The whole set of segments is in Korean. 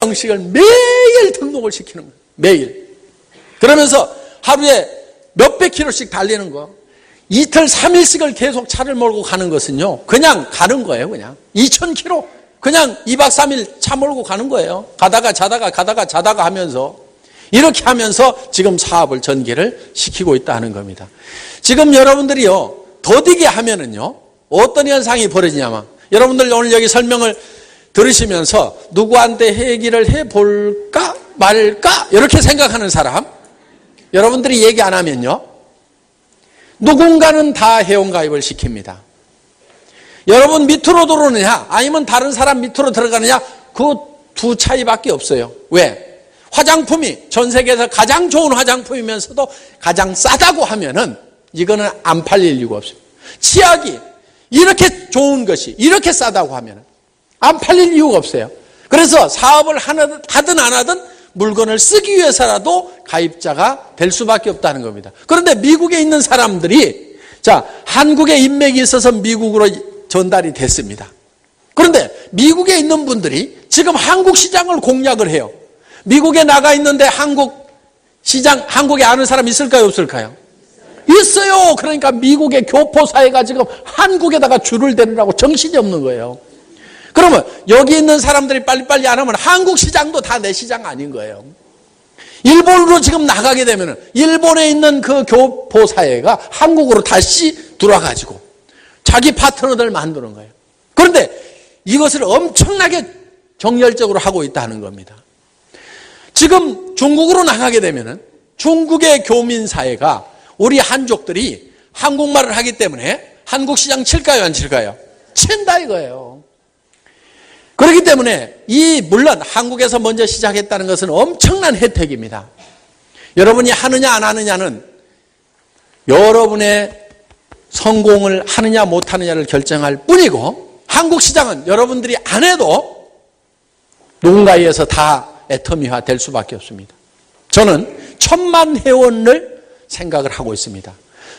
형식을 매일 등록을 시키는 거예요. 매일. 그러면서 하루에 몇백 킬로씩 달리는 거. 이틀 3일씩을 계속 차를 몰고 가는 것은요, 그냥 가는 거예요. 그냥 2000km 그냥 2박 3일 차 몰고 가는 거예요. 가다가 자다가 하면서, 이렇게 하면서 지금 사업을 전개를 시키고 있다는 겁니다. 지금 여러분들이요, 더디게 하면은요, 어떤 현상이 벌어지냐면, 여러분들 오늘 여기 설명을 들으시면서 누구한테 얘기를 해볼까 말까 이렇게 생각하는 사람, 여러분들이 얘기 안 하면요, 누군가는 다 회원가입을 시킵니다. 여러분 밑으로 들어오느냐 아니면 다른 사람 밑으로 들어가느냐, 그 두 차이밖에 없어요. 왜? 화장품이 전 세계에서 가장 좋은 화장품이면서도 가장 싸다고 하면은 이거는 안 팔릴 이유가 없어요. 치약이 이렇게 좋은 것이 이렇게 싸다고 하면은 안 팔릴 이유가 없어요. 그래서 사업을 하든 안 하든 물건을 쓰기 위해서라도 가입자가 될 수밖에 없다는 겁니다. 그런데 미국에 있는 사람들이, 자, 한국에 인맥이 있어서 미국으로 전달이 됐습니다. 그런데 미국에 있는 분들이 지금 한국 시장을 공략을 해요. 미국에 나가 있는데 한국 시장, 한국에 아는 사람 있을까요, 없을까요? 있어요. 그러니까 미국의 교포사회가 지금 한국에다가 줄을 대느라고 정신이 없는 거예요. 그러면 여기 있는 사람들이 빨리빨리 안 하면 한국 시장도 다 내 시장 아닌 거예요. 일본으로 지금 나가게 되면 일본에 있는 그 교포사회가 한국으로 다시 들어와가지고 자기 파트너들 만드는 거예요. 그런데 이것을 엄청나게 정열적으로 하고 있다는 겁니다. 지금 중국으로 나가게 되면 중국의 교민사회가 우리 한족들이 한국말을 하기 때문에 한국 시장 칠까요, 안 칠까요? 친다 이거예요. 그렇기 때문에 물론 한국에서 먼저 시작했다는 것은 엄청난 혜택입니다. 여러분이 하느냐 안 하느냐는 여러분의 성공을 하느냐 못 하느냐를 결정할 뿐이고, 한국 시장은 여러분들이 안 해도 누군가에 의해서 다 애터미화 될 수밖에 없습니다. 저는 1000만 회원을 생각을 하고 있습니다.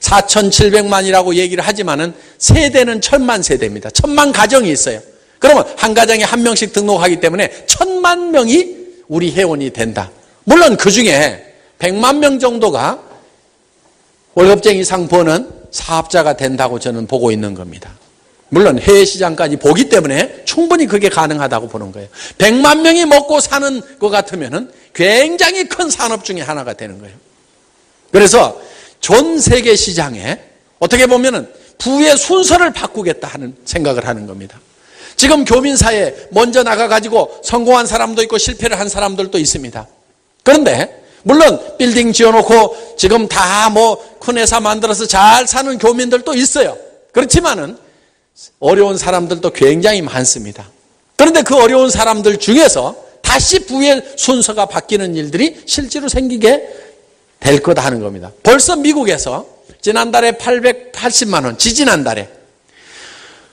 4700만이라고 얘기를 하지만은 세대는 1000만 세대입니다. 1000만 가정이 있어요. 그러면 한 가정에 한 명씩 등록하기 때문에 1000만 명이 우리 회원이 된다. 물론 그 중에 100만 명 정도가 월급쟁이 이상 버는 사업자가 된다고 저는 보고 있는 겁니다. 물론 해외 시장까지 보기 때문에 충분히 그게 가능하다고 보는 거예요. 100만 명이 먹고 사는 것 같으면은 굉장히 큰 산업 중에 하나가 되는 거예요. 그래서 전 세계 시장에 어떻게 보면은 부의 순서를 바꾸겠다 하는 생각을 하는 겁니다. 지금 교민사회에 먼저 나가가지고 성공한 사람도 있고 실패를 한 사람들도 있습니다. 그런데 물론 빌딩 지어놓고 지금 다 큰 회사 만들어서 잘 사는 교민들도 있어요. 그렇지만은 어려운 사람들도 굉장히 많습니다. 그런데 그 어려운 사람들 중에서 다시 부의 순서가 바뀌는 일들이 실제로 생기게 될 거다 하는 겁니다. 벌써 미국에서 지난달에 880만 원, 지지난달에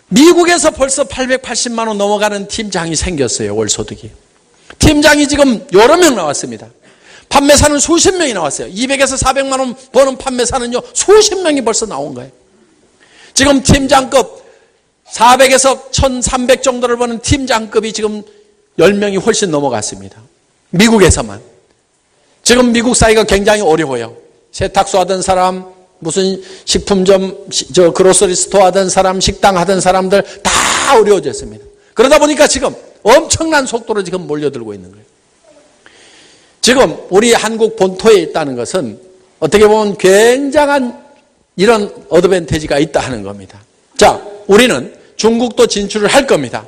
미국에서 벌써 880만 원 넘어가는 팀장이 생겼어요. 월소득이. 팀장이 지금 여러 명 나왔습니다. 판매사는 수십 명이 나왔어요. 200에서 400만 원 버는 판매사는요, 수십 명이 벌써 나온 거예요. 지금 팀장급 400에서 1300 정도를 버는 팀장급이 지금 10명이 훨씬 넘어갔습니다. 미국에서만. 지금 미국 사회가 굉장히 어려워요. 세탁소 하던 사람, 무슨 식품점, 그로서리 스토어 하던 사람, 식당 하던 사람들 다 어려워졌습니다. 그러다 보니까 지금 엄청난 속도로 지금 몰려들고 있는 거예요. 지금 우리 한국 본토에 있다는 것은 어떻게 보면 굉장한 이런 어드밴티지가 있다 하는 겁니다. 자, 우리는 중국도 진출을 할 겁니다.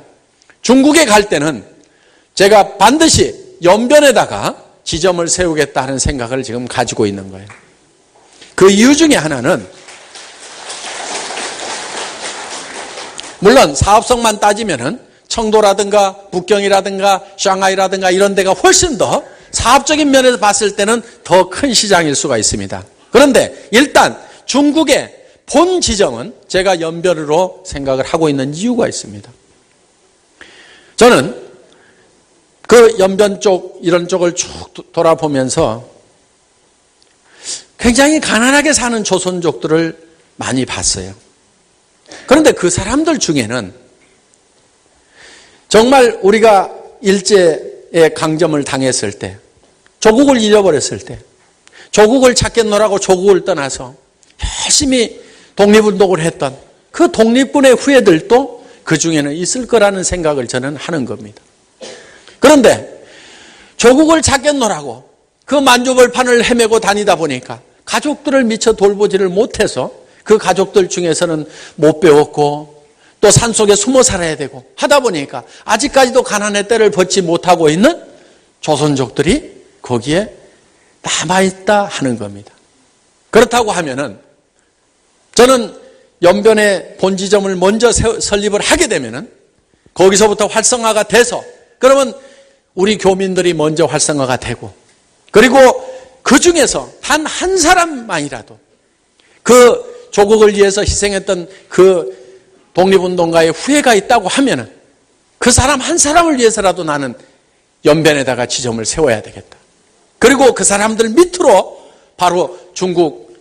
중국에 갈 때는 제가 반드시 연변에다가 지점을 세우겠다 하는 생각을 지금 가지고 있는 거예요. 그 이유 중에 하나는 물론 사업성만 따지면은 청도라든가 북경이라든가 샹하이라든가 이런 데가 훨씬 더 사업적인 면에서 봤을 때는 더 큰 시장일 수가 있습니다. 그런데 일단 중국의 본 지점은 제가 연변으로 생각을 하고 있는 이유가 있습니다. 저는 그 연변 쪽, 이런 쪽을 쭉 돌아보면서 굉장히 가난하게 사는 조선족들을 많이 봤어요. 그런데 그 사람들 중에는 정말 우리가 일제 강점을 당했을 때, 조국을 잃어버렸을 때, 조국을 찾겠노라고 조국을 떠나서 열심히 독립운동을 했던 그 독립군의 후예들도 그 중에는 있을 거라는 생각을 저는 하는 겁니다. 그런데 조국을 찾겠노라고 그 만주벌판을 헤매고 다니다 보니까 가족들을 미처 돌보지를 못해서 그 가족들 중에서는 못 배웠고 또 산속에 숨어 살아야 되고 하다 보니까 아직까지도 가난의 때를 벗지 못하고 있는 조선족들이 거기에 남아있다 하는 겁니다. 그렇다고 하면은 저는 연변의 본지점을 먼저 설립을 하게 되면은 거기서부터 활성화가 돼서 그러면 우리 교민들이 먼저 활성화가 되고 그리고 그 중에서 단 한 사람만이라도 그 조국을 위해서 희생했던 그 독립운동가의 후예가 있다고 하면은 그 사람 한 사람을 위해서라도 나는 연변에다가 지점을 세워야 되겠다. 그리고 그 사람들 밑으로 바로 중국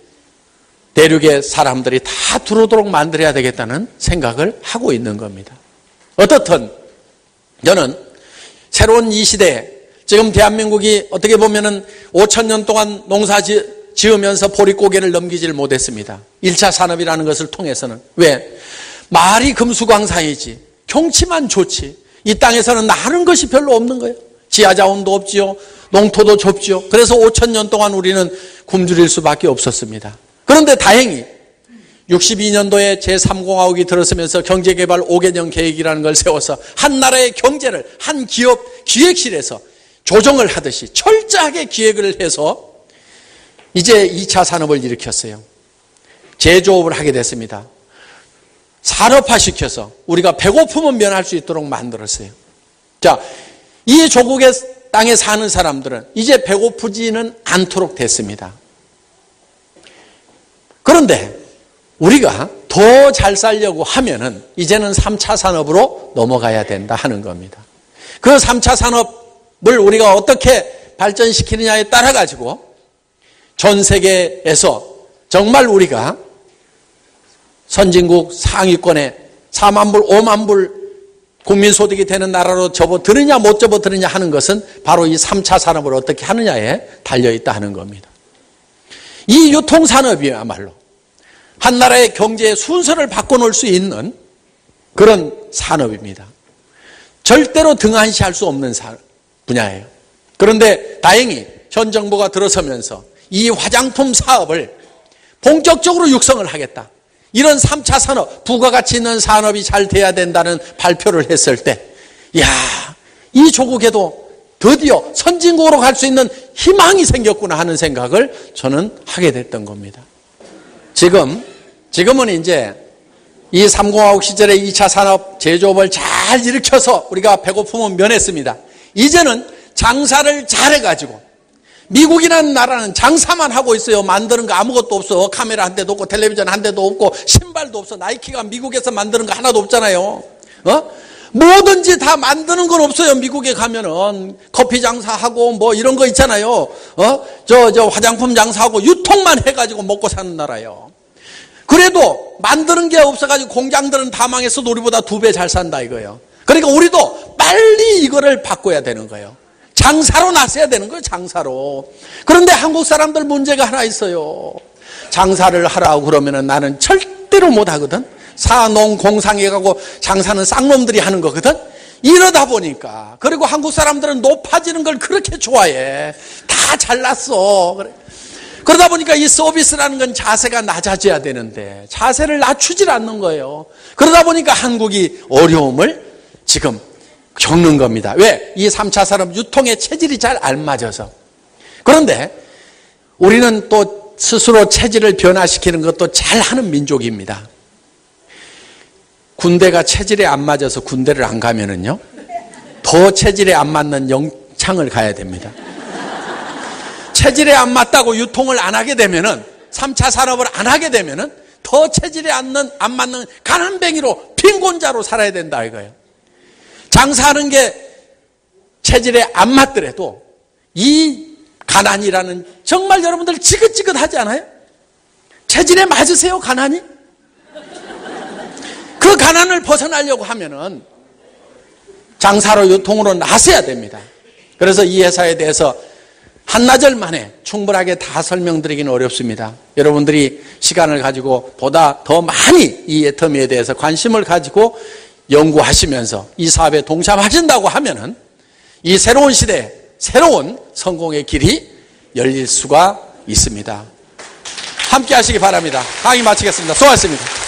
대륙의 사람들이 다 들어오도록 만들어야 되겠다는 생각을 하고 있는 겁니다. 어떻든 저는 새로운 이 시대에 지금 대한민국이 어떻게 보면은 5,000년 동안 농사 지으면서 보릿고개를 넘기지를 못했습니다. 1차 산업이라는 것을 통해서는. 왜? 말이 금수광산이지 경치만 좋지 이 땅에서는 나는 것이 별로 없는 거예요. 지하자원도 없지요. 농토도 좁지요. 그래서 5,000년 동안 우리는 굶주릴 수밖에 없었습니다. 그런데 다행히 62년도에 제3공화국이 들어서면서 경제개발 5개년 계획이라는 걸 세워서 한 나라의 경제를 한 기업 기획실에서 조정을 하듯이 철저하게 기획을 해서 이제 2차 산업을 일으켰어요. 제조업을 하게 됐습니다. 산업화시켜서 우리가 배고픔은 면할 수 있도록 만들었어요. 자, 이 조국의 땅에 사는 사람들은 이제 배고프지는 않도록 됐습니다. 그런데 우리가 더 잘 살려고 하면은 이제는 3차 산업으로 넘어가야 된다 하는 겁니다. 그 3차 산업을 우리가 어떻게 발전시키느냐에 따라 가지고 전 세계에서 정말 우리가 선진국 상위권에 4만 불, 5만 불 국민소득이 되는 나라로 접어드느냐 못 접어드느냐 하는 것은 바로 이 3차 산업을 어떻게 하느냐에 달려있다 하는 겁니다. 이 유통산업이야말로 한 나라의 경제의 순서를 바꿔놓을 수 있는 그런 산업입니다. 절대로 등한시할 수 없는 분야예요. 그런데 다행히 현 정부가 들어서면서 이 화장품 사업을 본격적으로 육성을 하겠다. 이런 3차 산업, 부가가치 있는 산업이 잘 돼야 된다는 발표를 했을 때, 이야, 이 조국에도 드디어 선진국으로 갈 수 있는 희망이 생겼구나 하는 생각을 저는 하게 됐던 겁니다. 지금은 이제 이 3공화국 시절에 2차 산업 제조업을 잘 일으켜서 우리가 배고픔은 면했습니다. 이제는 장사를 잘해가지고 미국이라는 나라는 장사만 하고 있어요. 만드는 거 아무것도 없어. 카메라 한 대도 없고 텔레비전 한 대도 없고 신발도 없어. 나이키가 미국에서 만드는 거 하나도 없잖아요. 뭐든지 다 만드는 건 없어요. 미국에 가면은 커피 장사하고 뭐 이런 거 있잖아요. 저 화장품 장사하고 유통만 해가지고 먹고 사는 나라예요. 그래도 만드는 게 없어가지고 공장들은 다 망해서 우리보다 2배 잘 산다 이거예요. 그러니까 우리도 빨리 이거를 바꿔야 되는 거예요. 장사로 나서야 되는 거예요. 장사로. 그런데 한국 사람들 문제가 하나 있어요. 장사를 하라고 그러면은 나는 절대로 못 하거든. 사농공상에 가고 장사는 쌍놈들이 하는 거거든. 이러다 보니까 그리고 한국 사람들은 높아지는 걸 그렇게 좋아해. 다 잘났어. 그러다 보니까 이 서비스라는 건 자세가 낮아져야 되는데 자세를 낮추질 않는 거예요. 그러다 보니까 한국이 어려움을 지금 겪는 겁니다. 왜? 이 3차 산업 유통의 체질이 잘 안 맞아서. 그런데 우리는 또 스스로 체질을 변화시키는 것도 잘하는 민족입니다. 군대가 체질에 안 맞아서 군대를 안 가면은요, 더 체질에 안 맞는 영창을 가야 됩니다. 체질에 안 맞다고 유통을 안 하게 되면은 3차 산업을 안 하게 되면은 더 체질에 안 맞는 가난뱅이로 빈곤자로 살아야 된다 이거예요. 장사하는 게 체질에 안 맞더라도 이 가난이라는 정말 여러분들 지긋지긋하지 않아요? 체질에 맞으세요, 가난이? 그 가난을 벗어나려고 하면은 장사로 유통으로 나서야 됩니다. 그래서 이 회사에 대해서 한나절 만에 충분하게 다 설명드리기는 어렵습니다. 여러분들이 시간을 가지고 보다 더 많이 이 애터미에 대해서 관심을 가지고 연구하시면서 이 사업에 동참하신다고 하면은 이 새로운 시대, 새로운 성공의 길이 열릴 수가 있습니다. 함께 하시기 바랍니다. 강의 마치겠습니다. 수고하셨습니다.